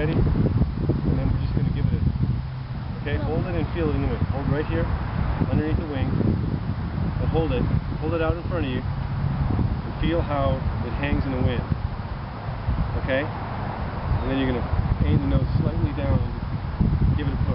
ready, and then we're just going to give it a... Okay, hold it and feel it in the wind. Hold right here, underneath the wing, but hold it out in front of you, and feel how it hangs in the wind. Okay? And then you're going to aim the nose slightly down and just give it a push.